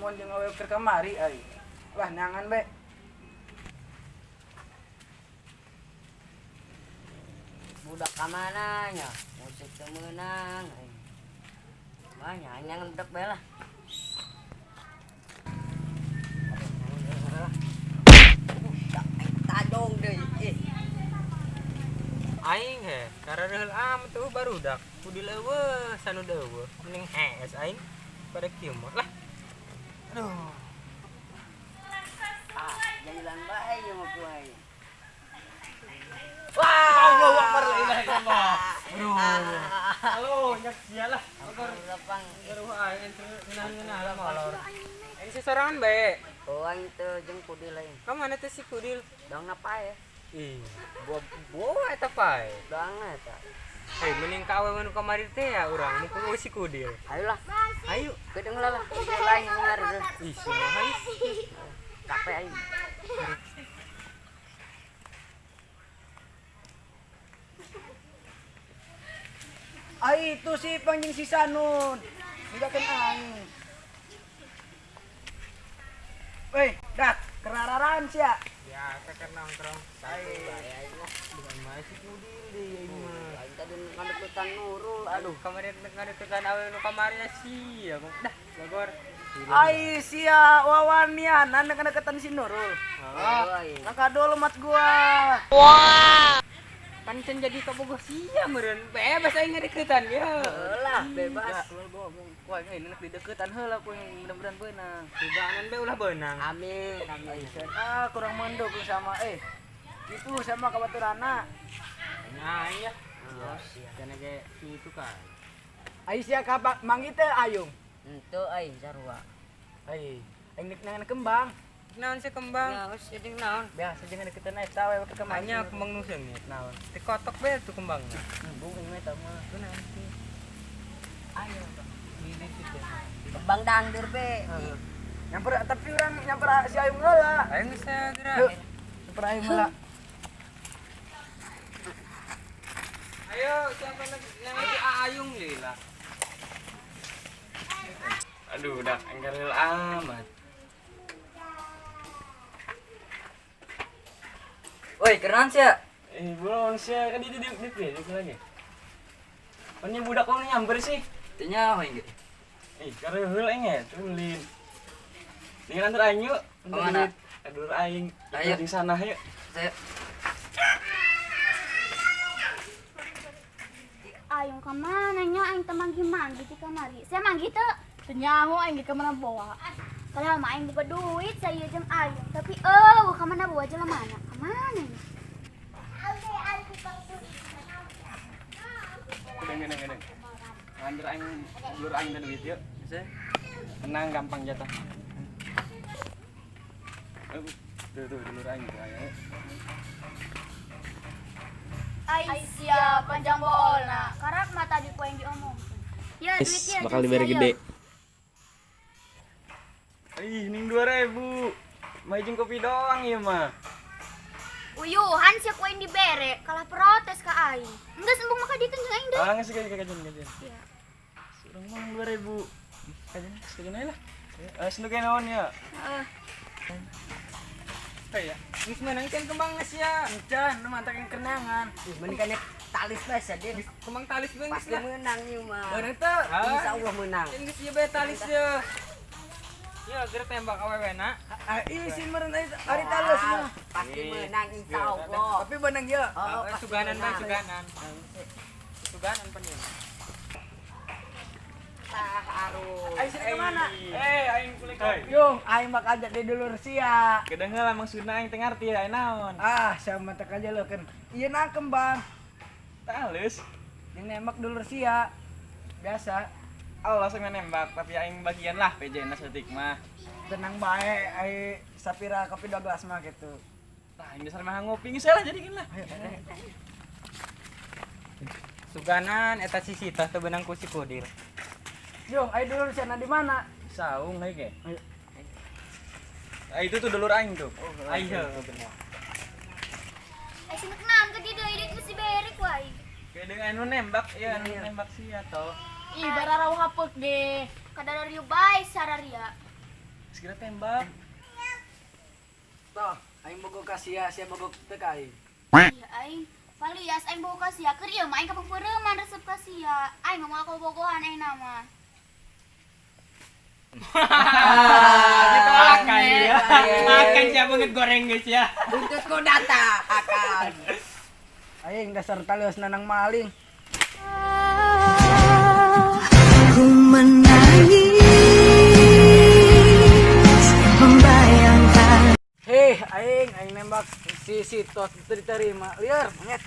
ketemuan jeung awewe keur kamari ai. Wah, nangan be. Budak kamananya, musik temenang. Banyak yang budak belah. Tadong deh. Aing he, karena reul am tuh barudak. Kudu leuweh sanu deueuh. Mending hees aing pada kieu mah. Lah. Aduh. Jalan bae yang mau kuai. Allahu Akbar la ilaha illallah. Aduh. Halo, nyak sialah. Lapang. Garuh aing ngeunah lah molor. Aing sesorangan bae. Oh, itu jeung kudil lain. Ka mana teh si Kudil? Dong apa ya? Ih, buah eta pae. Dong eta. Hei, mending ka awewe nu kamari teh ya urang muka si Kudil. Ayolah. Ayo. Kedeng lah. Lain ngari. Ih, kumaha Capek aing. Ai itu si panjing si Sanun. Ninggalkeun aing. Weh, dak, kerararan sia. Biasa kan nongkrong. Bukan masih Kudil deh ini mah. Aing tadi ngadeketan Nurul. Aduh, kemarin ngadeketan awewe nu kamari sih. Aku dah, bagor. Ai sia Wawanian, anda kedeketan si Nurul. Aing. Ngakadol mat gua. Kan can jadi kabogoh sia meureun. Bebas aing ngadeketan ya. Lah, bebas. Wah, ini nak dideketan heula ku mudah-mudahan beunang. Tuganan be ulah beunang. Amin. Kurang menduk sama itu sama kabaturanna. Nah, iya. Karena kayak itu kan. Ai sia kabak manggi teh ayung. Ento aing sarua. Ai, aing nangan kembang. Naon sih kembang? Nah, geus jeung naon? Biasa jeung deketan eta we ke kemana. Hanya kembang nuseng ya, naon. Teh kotok be tuh kembangnya. Bung ini eta mah. Itu nanti. Ayo. Di situ. Kembang dangdur be. Nyamper tapi urang nyamper si ayung heula. Ayo bisa gerak. Nyamper ayung heula. Ayo, siapa lagi yang lagi ayung lila. Aduh, udah enggaril amat. Woi, kenaon sia? Belum sih, kan di lagi. Kan budak kamu nyamper sih. Teu nyaho ieu. Karena heul aing ya, tulin. Dengan antar aing yuk. Kemana? Adur aing. Ayo. Di sana yuk. Saya Ayung kemana nya aing teh manggi di kamari. Saya manggi teu teu nyaho aing ke mana bawa. Kalau mah aing boga duit saya jeung ayung, tapi ka mana bawa jelema mana? Ka mana nya? Gedeng. Antar aing dur aing dan duit yuk. Bisa. Tenang gampang jatuh. Tuh dulu aing tuh ayo. Ai sia panjang boolna. Karak mata di poe yang diomong. Ya duitnya Bakal diberi gede. Ning 2000. Majeng kopi doang ya mah. Uyuhan sia poe yang dibere, kalah protes ka aing. Enggeus embung maka dikeun jeung aing deh. Nggak sih kajian. Iya. Surang mah 2000. Kajian aja lah. Sendu kayak naon ya. Ya. Geus menang kan kembang geus ya. Encan, nu mantak yang kenangan. mending kan talis bae sia dia. Kembang talis beung Pasti geus lah. menang ieu mah. Beunang teu. Insyaallah menang. Kan geus ieu bae talis ya. Ya, geura tembak awewena. Ih, si meureun ari talus mah. Pasti menang insyaallah. Tapi beunang ye. Oh, Suganan bae suganan. Suganan penin. Aduh. Ai sini ke mana? Aing kulik kopi. Yung, aing bak ajak di dulur sia. Gedeng heula maksudna aing teu ngarti aya naon. Sama tak aja leukeun. Ieu na kembang. Talus. Yang nembak dulur sia. Biasa. Allah langsung nembak, tapi aing bagian lah PJ-na setik mah. Tenang bae, ai sapira kopi 12 mah gitu. Tah, ini dasar mah ngopi geus lah jadikan lah. Suganan eta si Sita teu beunang ku si Kudil. Yung, ai dulur sia na di mana? Saung lagi ge. Itu tuh dulur aing tuh. Ayo bener. Ai sini kenaon ke dieu deui itu si bere ku aing. Kayak dengan anu nembak, ya anu nembak sih atau Ih, bararau hapeuk ge. Kadarario bae sararia. segera tembak. Toh, aing bogo kasih sia bogo teu ka aing. Iya aing. Palias aing bawa kasih keur ieu mah aing kapeureman resep kasih. Aing mah moal bogohan aing nama. Ditolak kan dia. Makan siapa banget goreng guys ya. Buntut ko data akan. Aing dasar talios nanang maling. Ku menangis membayangkan Heh, aing nembak si tos diterima. Liar, monyet.